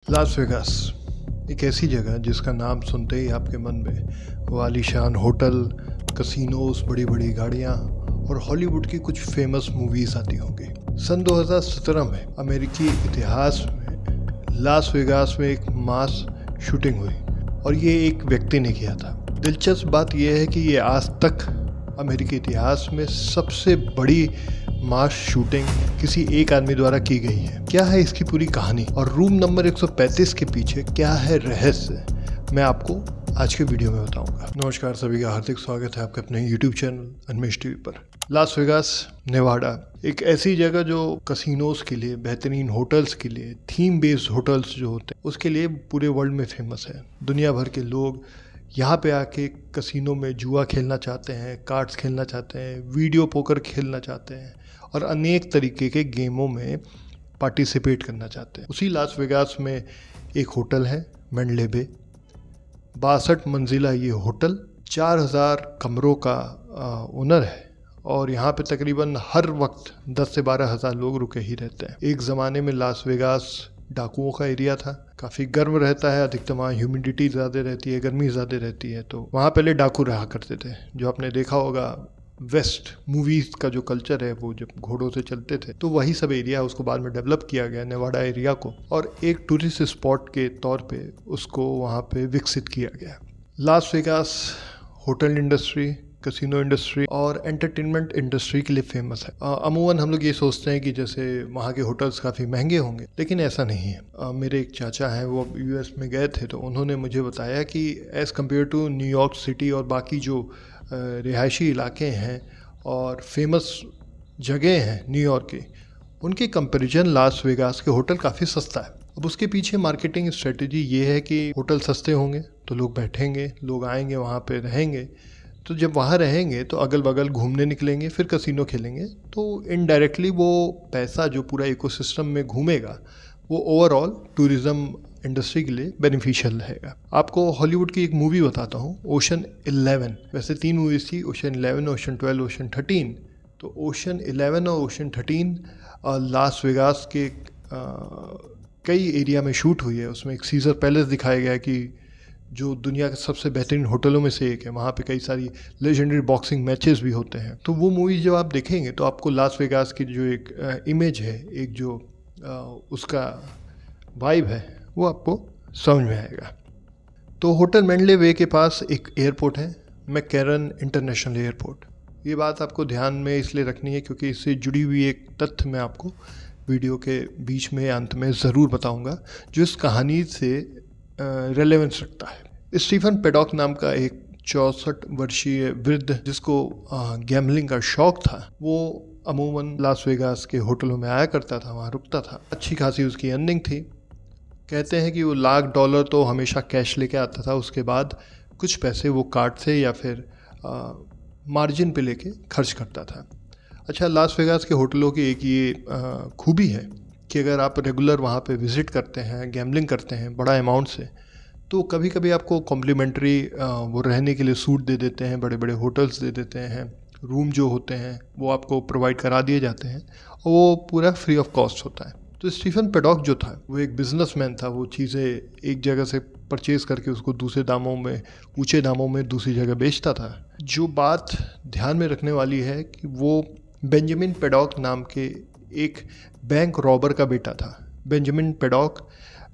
Las Vegas एक ऐसी जगह जिसका नाम सुनते ही आपके मन में वो आलीशान होटल, कसिनोज, बड़ी बड़ी गाड़ियाँ और हॉलीवुड की कुछ फेमस मूवीज़ आती होंगी। सन 2017 में अमेरिकी इतिहास में लास वेगास में एक मास शूटिंग हुई और ये एक व्यक्ति ने किया था। दिलचस्प बात यह है कि ये आज तक अमेरिकी इतिहास में सबसे बड़ी मास शूटिंग किसी एक आदमी द्वारा की गई है। क्या है इसकी पूरी कहानी और रूम नंबर 135 के पीछे क्या है रहस्य, मैं आपको आज के वीडियो में बताऊंगा। नमस्कार सभी का हार्दिक स्वागत है आपके अपने YouTube चैनल अनमेश टीवी पर। लास वेगास नेवाडा एक ऐसी जगह जो कसिनोज के लिए, बेहतरीन होटल्स के लिए, थीम बेस्ड होटल्स जो होते हैं उसके लिए पूरे वर्ल्ड में फेमस है। दुनिया भर के लोग यहाँ पे आके कसिनो में जुआ खेलना चाहते हैं, कार्ड्स खेलना चाहते हैं, वीडियो पोकर खेलना चाहते हैं और अनेक तरीके के गेमों में पार्टिसिपेट करना चाहते हैं। उसी लास वेगास में एक होटल है मैंडले बे। 62 मंजिला ये होटल 4000 कमरों का ओनर है और यहाँ पे तकरीबन हर वक्त 10 से 12 हज़ार लोग रुके ही रहते हैं। एक ज़माने में लास वेगास डाकुओं का एरिया था, काफ़ी गर्म रहता है, अधिकतर वहाँ ह्यूमिडिटी ज़्यादा रहती है, गर्मी ज़्यादा रहती है, तो वहाँ पहले डाकू रहा करते थे। जो आपने देखा होगा वेस्ट मूवीज़ का जो कल्चर है वो जब घोड़ों से चलते थे, तो वही सब एरिया उसको बाद में डेवलप किया गया नेवाडा एरिया को और एक टूरिस्ट स्पॉट के तौर पे उसको वहाँ पे विकसित किया गया। Las Vegas hotel industry, casino industry और एंटरटेनमेंट इंडस्ट्री के लिए फेमस है। अमूमन हम लोग ये सोचते हैं कि जैसे वहाँ के होटल्स काफ़ी महंगे होंगे, लेकिन ऐसा नहीं है। मेरे एक चाचा हैं, वो यूएस में गए थे, तो उन्होंने मुझे बताया कि as compare to New York city और बाकी जो रिहायशी इलाके हैं और फेमस जगह हैं न्यूयॉर्क की, उनके कंपैरिजन लास वेगास के होटल काफ़ी सस्ता है। अब उसके पीछे मार्केटिंग स्ट्रेटजी ये है कि होटल सस्ते होंगे तो लोग बैठेंगे, लोग आएंगे, वहाँ पे रहेंगे, तो जब वहाँ रहेंगे तो अगल बगल घूमने निकलेंगे, फिर कसिनो खेलेंगे, तो इनडायरेक्टली वो पैसा जो पूरा इकोसिस्टम में घूमेगा वो ओवरऑल टूरिज़्म इंडस्ट्री के लिए बेनिफिशियल रहेगा। आपको हॉलीवुड की एक मूवी बताता हूँ, ओशन 11। वैसे 3 मूवीज़ थी, ओशन 11, ओशन 12, ओशन 13। तो ओशन 11 और ओशन 13 लास वेगास के कई एरिया में शूट हुई है। उसमें एक सीजर पैलेस दिखाया गया है कि जो दुनिया के सबसे बेहतरीन होटलों में से एक है। वहाँ पे कई सारी लेजेंडरी बॉक्सिंग मैचेस भी होते हैं। तो वो मूवी जब आप देखेंगे तो आपको लास वेगास की जो एक इमेज है, एक जो उसका वाइब है, वो आपको समझ में आएगा। तो होटल मैंडले वे के पास एक एयरपोर्ट है, मैककैरन इंटरनेशनल एयरपोर्ट। ये बात आपको ध्यान में इसलिए रखनी है क्योंकि इससे जुड़ी हुई एक तथ्य मैं आपको वीडियो के बीच में, अंत में ज़रूर बताऊँगा, जो इस कहानी से रेलेवेंस रखता है। स्टीफन पेडॉक नाम का एक 64 वर्षीय वृद्ध जिसको गैम्बलिंग का शौक था, वो अमूमन लास वेगास के होटलों में आया करता था, वहाँ रुकता था। अच्छी खासी उसकी अर्निंग थी। कहते हैं कि वो $1,00,000 तो हमेशा कैश लेके आता था, उसके बाद कुछ पैसे वो कार्ड से या फिर मार्जिन पे लेके खर्च करता था। अच्छा, लास वेगास के होटलों की एक ये खूबी है कि अगर आप रेगुलर वहाँ पे विज़िट करते हैं, गैम्बलिंग करते हैं बड़ा अमाउंट से, तो कभी कभी आपको कॉम्प्लीमेंट्री वो रहने के लिए सूट दे देते हैं, बड़े बड़े होटल्स दे देते हैं, रूम जो होते हैं वो आपको प्रोवाइड करा दिए जाते हैं और वो पूरा फ्री ऑफ कॉस्ट होता है। तो स्टीफन पेडॉक जो था वो एक बिजनेसमैन था। वो चीज़ें एक जगह से परचेज़ करके उसको दूसरे दामों में, ऊँचे दामों में दूसरी जगह बेचता था। जो बात ध्यान में रखने वाली है कि वो बेंजामिन पेडॉक नाम के एक बैंक रॉबर का बेटा था। बेंजामिन पेडॉक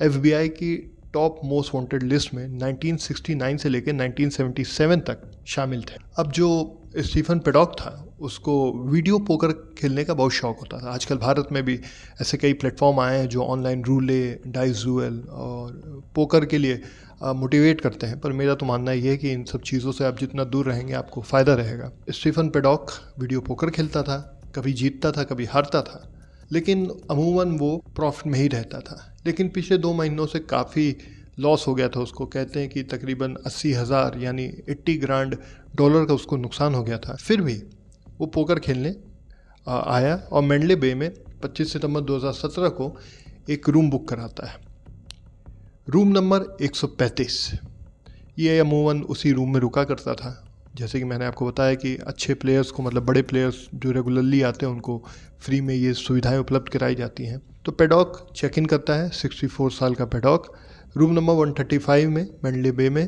FBI की टॉप मोस्ट वांटेड लिस्ट में 1969 से लेकर 1977 तक शामिल थे। अब जो स्टीफन पेडॉक था उसको वीडियो पोकर खेलने का बहुत शौक होता था। आजकल भारत में भी ऐसे कई प्लेटफॉर्म आए हैं जो ऑनलाइन रूले, डाइस डुएल और पोकर के लिए मोटिवेट करते हैं, पर मेरा तो मानना ये है कि इन सब चीज़ों से आप जितना दूर रहेंगे आपको फ़ायदा रहेगा। स्टीफन पेडॉक वीडियो पोकर खेलता था, कभी जीतता था, कभी हारता था, लेकिन अमूमन वो प्रॉफिट में ही रहता था। लेकिन पिछले 2 महीनों से काफ़ी लॉस हो गया था उसको। कहते हैं कि तकरीबन 80,000 यानी $80,000 का उसको नुकसान हो गया था। फिर भी वो पोकर खेलने आया और मैंडले बे में 25 सितंबर 2017 को एक रूम बुक कराता है, रूम नंबर 135। ये अमूमन उसी रूम में रुका करता था। जैसे कि मैंने आपको बताया कि अच्छे प्लेयर्स को, मतलब बड़े प्लेयर्स जो रेगुलरली आते हैं, उनको फ्री में ये सुविधाएं उपलब्ध कराई जाती हैं। तो पेडॉक चेक इन करता है, 64 साल का पेडॉक रूम नंबर 135 में मैंडले बे में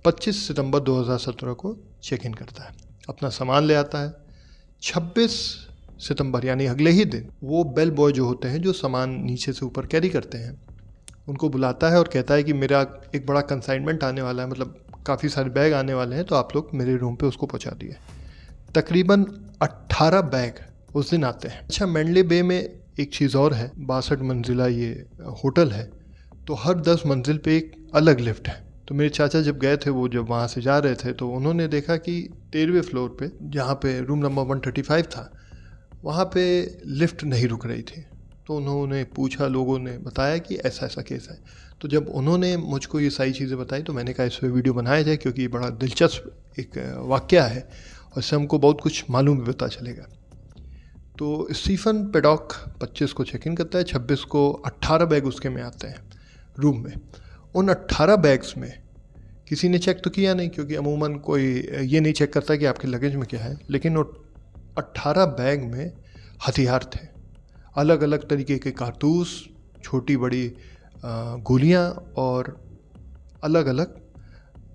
25 सितंबर 2017 को चेक इन करता है, अपना सामान ले आता है। 26 सितंबर यानी अगले ही दिन वो बेल बॉय जो होते हैं जो सामान नीचे से ऊपर कैरी करते हैं उनको बुलाता है और कहता है कि मेरा एक बड़ा कंसाइनमेंट आने वाला है, मतलब काफ़ी सारे बैग आने वाले हैं, तो आप लोग मेरे रूम पे उसको पहुंचा दिए। तकरीबन 18 बैग उस दिन आते हैं। अच्छा, मैंडले बे में एक चीज़ और है, 62 मंजिला ये होटल है, तो हर 10 मंजिल पे एक अलग लिफ्ट है। तो मेरे चाचा जब गए थे, वो जब वहाँ से जा रहे थे, तो उन्होंने देखा कि 13वें फ्लोर पे जहाँ पे रूम नंबर 135 था वहाँ पे लिफ्ट नहीं रुक रही थी। तो उन्होंने पूछा, लोगों ने बताया कि ऐसा ऐसा केस है। तो जब उन्होंने मुझको ये सारी चीज़ें बताई तो मैंने कहा इस पर वीडियो बनाया जाए, क्योंकि ये बड़ा दिलचस्प एक वाक़या है और इससे हमको बहुत कुछ मालूम भी पता चलेगा। तो स्टीफन पेडॉक 25 को चेक इन करता है, 26 को 18 बैग उसके में आते हैं रूम में। उन 18 बैग्स में किसी ने चेक तो किया नहीं, क्योंकि अमूमन कोई ये नहीं चेक करता कि आपके लगेज में क्या है, लेकिन वो 18 बैग में हथियार थे, अलग अलग तरीके के कारतूस, छोटी बड़ी गोलियां और अलग अलग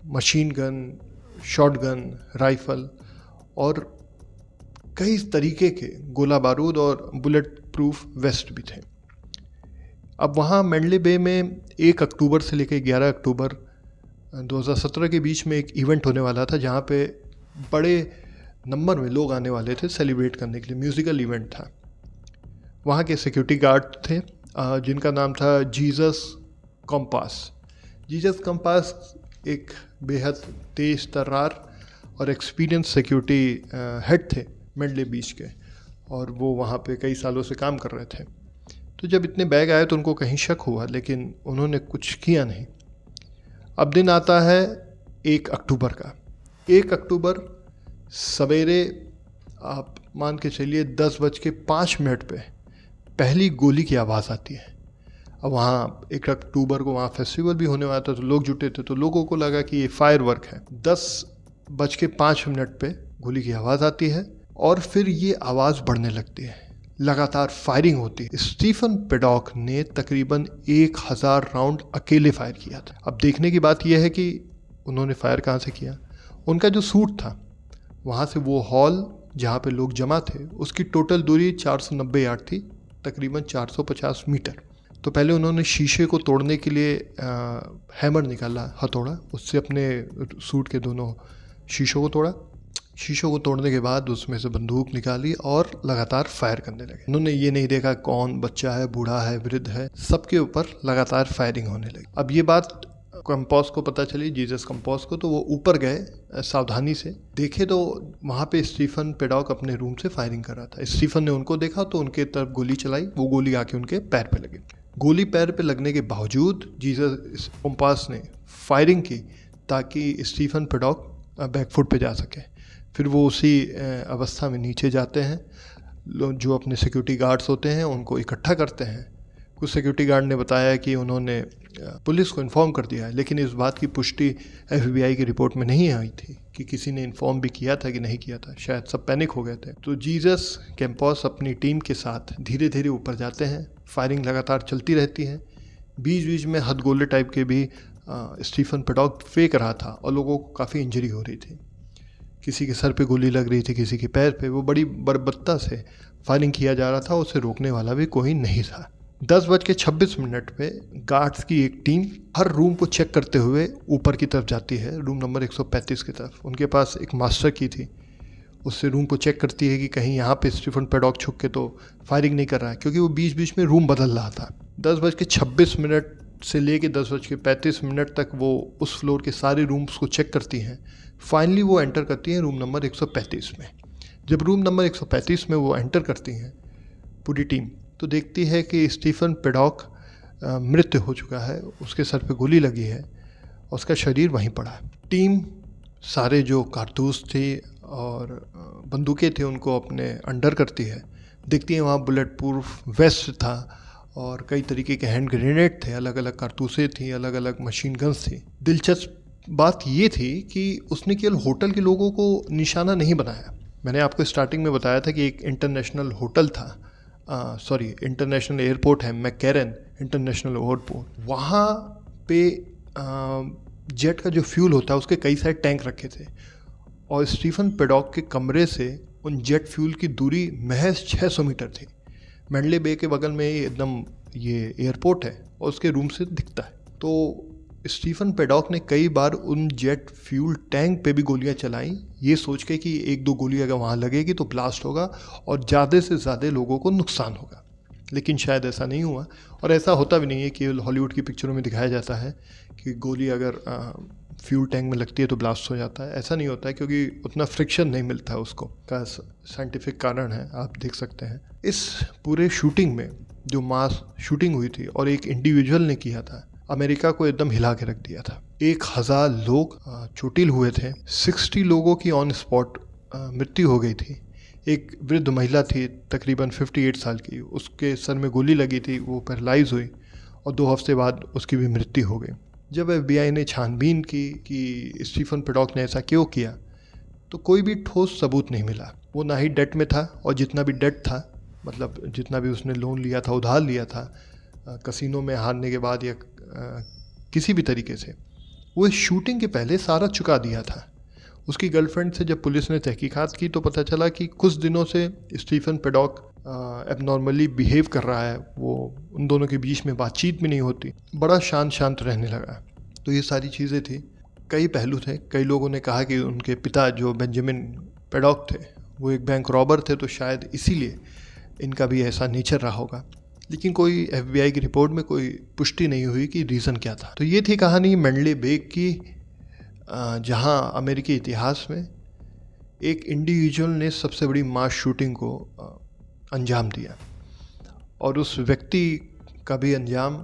मशीन गन, शॉटगन, राइफल और कई तरीके के गोला बारूद और बुलेट प्रूफ वेस्ट भी थे। अब वहाँ मैंडले बे में 1 अक्टूबर से लेकर 11 अक्टूबर 2017 के बीच में एक इवेंट होने वाला था, जहाँ पे बड़े नंबर में लोग आने वाले थे सेलिब्रेट करने के लिए। म्यूज़िकल इवेंट था। वहाँ के सिक्योरिटी गार्ड थे जिनका नाम था जीसस कम्पास। जीसस कम्पास एक बेहद तेज़ तर्रार और एक्सपीरियंस सिक्योरिटी हेड थे मैंडले बीच के, और वो वहाँ पे कई सालों से काम कर रहे थे। तो जब इतने बैग आए तो उनको कहीं शक हुआ, लेकिन उन्होंने कुछ किया नहीं। अब दिन आता है 1 अक्टूबर का। 1 अक्टूबर सवेरे आप मान के चलिए 10:05 पे पहली गोली की आवाज़ आती है। अब वहाँ 1 अक्टूबर को वहाँ फेस्टिवल भी होने वाला था, तो लोग जुटे थे, तो लोगों को लगा कि ये फायर वर्क है। 10:05 पे गोली की आवाज़ आती है और फिर ये आवाज़ बढ़ने लगती है, लगातार फायरिंग होती है। स्टीफन पेडॉक ने तकरीबन 1000 राउंड अकेले फायर किया था। अब देखने की बात यह है कि उन्होंने फायर कहाँ से किया। उनका जो सूट था, वहाँ से वो हॉल जहाँ पे लोग जमा थे, उसकी टोटल दूरी 490 यार्ड थी, तकरीबन 450 मीटर। तो पहले उन्होंने शीशे को तोड़ने के लिए हैमर निकाला, हथौड़ा, उससे अपने सूट के दोनों शीशों को तोड़ा। शीशों को तोड़ने के बाद उसमें से बंदूक निकाली और लगातार फायर करने लगे। उन्होंने ये नहीं देखा कौन बच्चा है, बूढ़ा है, वृद्ध है, सबके ऊपर लगातार फायरिंग होने लगी। अब ये बात कंपोस को पता चली, जीसस कंपोस को, तो वो ऊपर गए सावधानी से, देखे तो वहाँ पे स्टीफन पेडॉक अपने रूम से फायरिंग कर रहा था। स्टीफन ने उनको देखा तो उनके तरफ गोली चलाई, वो गोली आके उनके पैर पे लगी। गोली पैर पे लगने के बावजूद जीसस कंपोस ने फायरिंग की ताकि स्टीफन पेडॉक बैकफुट पे जा सके। फिर वो उसी अवस्था में नीचे जाते हैं, जो अपने सिक्योरिटी गार्ड्स होते हैं उनको इकट्ठा करते हैं। कुछ सिक्योरिटी गार्ड ने बताया कि उन्होंने पुलिस को इन्फॉर्म कर दिया है, लेकिन इस बात की पुष्टि FBI की रिपोर्ट में नहीं आई थी कि किसी ने इन्फॉर्म भी किया था कि नहीं किया था। शायद सब पैनिक हो गए थे। तो जीसस कैंपस अपनी टीम के साथ धीरे धीरे ऊपर जाते हैं। फायरिंग लगातार चलती रहती है। बीच बीच में हथगोले टाइप के भी स्टीफन पेडॉक फेंक रहा था और लोगों को काफ़ी इंजरी हो रही थी। किसी के सर पे गोली लग रही थी, किसी के पैर पे। वो बड़ी बर्बरता से फायरिंग किया जा रहा था, उसे रोकने वाला भी कोई नहीं था। 10:26 पे गार्ड्स की एक टीम हर रूम को चेक करते हुए ऊपर की तरफ जाती है, रूम नंबर 135 की तरफ। उनके पास एक मास्टर की थी, उससे रूम को चेक करती है कि कहीं यहाँ पे स्टीफन पेडॉक छुप के तो फायरिंग नहीं कर रहा है, क्योंकि वो बीच बीच में रूम बदल रहा था। 10:26 से लेके 10:35 तक वो उस फ्लोर के सारे रूम्स को चेक करती हैं। फाइनली वो एंटर करती हैं रूम नंबर 135 में। जब रूम नंबर 135 में वो एंटर करती हैं पूरी टीम, तो देखती है कि स्टीफन पेडॉक मृत हो चुका है, उसके सर पे गोली लगी है, उसका शरीर वहीं पड़ा है। टीम सारे जो कारतूस थे और बंदूकें थे उनको अपने अंडर करती है। देखती है वहाँ बुलेट प्रूफ वेस्ट था और कई तरीके के हैंड ग्रेनेड थे, अलग अलग कारतूसें थी, अलग अलग मशीन गन्स थी। दिलचस्प बात ये थी कि उसने केवल होटल के लोगों को निशाना नहीं बनाया। मैंने आपको स्टार्टिंग में बताया था कि एक इंटरनेशनल होटल था सॉरी इंटरनेशनल एयरपोर्ट है, मैकैरन इंटरनेशनल एयरपोर्ट, वहाँ पे जेट का जो फ्यूल होता है उसके कई सारे टैंक रखे थे और स्टीफन पेडॉक के कमरे से उन जेट फ्यूल की दूरी महज 600 मीटर थी। मैंडले बे के बगल में एकदम ये एयरपोर्ट है और उसके रूम से दिखता है। तो स्टीफन पेडॉक ने कई बार उन जेट फ्यूल टैंक पे भी गोलियां चलाई, ये सोच के कि एक दो गोली अगर वहाँ लगेगी तो ब्लास्ट होगा और ज़्यादा से ज़्यादा लोगों को नुकसान होगा। लेकिन शायद ऐसा नहीं हुआ और ऐसा होता भी नहीं है कि हॉलीवुड की पिक्चरों में दिखाया जाता है कि गोली अगर फ्यूल टैंक में लगती है तो ब्लास्ट हो जाता है। ऐसा नहीं होता है क्योंकि उतना फ्रिक्शन नहीं मिलता है उसको, का साइंटिफिक कारण है, आप देख सकते हैं। इस पूरे शूटिंग में जो मास शूटिंग हुई थी और एक इंडिविजुअल ने किया था, अमेरिका को एकदम हिला के रख दिया था। 1000 लोग चोटिल हुए थे, 60 लोगों की ऑन स्पॉट मृत्यु हो गई थी। एक वृद्ध महिला थी तकरीबन 58 साल की, उसके सर में गोली लगी थी, वो पैरालाइज हुई और 2 हफ्ते बाद उसकी भी मृत्यु हो गई। जब FBI ने छानबीन की कि स्टीफन पेडॉक ने ऐसा क्यों किया तो कोई भी ठोस सबूत नहीं मिला। वो ना ही डेट में था और जितना भी डेट था, मतलब जितना भी उसने लोन लिया था, उधार लिया था कसिनो में हारने के बाद या किसी भी तरीके से, वो इस शूटिंग के पहले सारा चुका दिया था। उसकी गर्लफ्रेंड से जब पुलिस ने तहकीकात की तो पता चला कि कुछ दिनों से स्टीफन पेडॉक एबनॉर्मली बिहेव कर रहा है, वो उन दोनों के बीच में बातचीत भी नहीं होती, बड़ा शांत रहने लगा। तो ये सारी चीज़ें थी, कई पहलू थे। कई लोगों ने कहा कि उनके पिता जो बेंजामिन पेडॉक थे वो एक बैंक रॉबर थे, तो शायद इसीलिए इनका भी ऐसा नेचर रहा होगा। लेकिन कोई FBI की रिपोर्ट में कोई पुष्टि नहीं हुई कि रीज़न क्या था। तो ये थी कहानी मैंडले बे की, जहां अमेरिकी इतिहास में एक इंडिविजुअल ने सबसे बड़ी मास शूटिंग को अंजाम दिया और उस व्यक्ति का भी अंजाम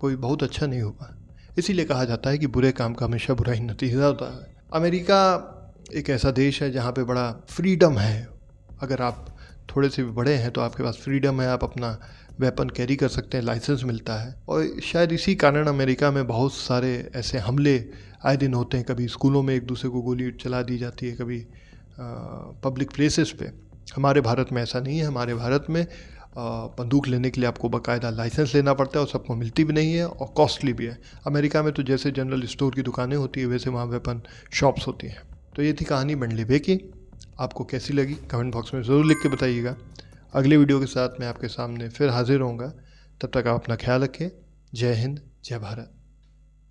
कोई बहुत अच्छा नहीं हुआ। इसीलिए कहा जाता है कि बुरे काम का हमेशा बुरा ही नतीजा होता है। अमेरिका एक ऐसा देश है जहाँ पे बड़ा फ्रीडम है। अगर आप थोड़े से भी बड़े हैं तो आपके पास फ्रीडम है, आप अपना वेपन कैरी कर सकते हैं, लाइसेंस मिलता है। और शायद इसी कारण अमेरिका में बहुत सारे ऐसे हमले आए दिन होते हैं। कभी स्कूलों में एक दूसरे को गोली चला दी जाती है, कभी पब्लिक प्लेसेस पे। हमारे भारत में ऐसा नहीं है। हमारे भारत में बंदूक लेने के लिए आपको बाकायदा लाइसेंस लेना पड़ता है और सबको मिलती भी नहीं है और कॉस्टली भी है। अमेरिका में तो जैसे जनरल स्टोर की दुकानें होती है वैसे वहाँ वेपन शॉप्स होती हैं। तो ये थी कहानी मैंडले बे की। आपको कैसी लगी कमेंट बॉक्स में ज़रूर लिख के बताइएगा। अगले वीडियो के साथ मैं आपके सामने फिर हाजिर होऊंगा। तब तक आप अपना ख्याल रखें। जय हिंद, जय भारत।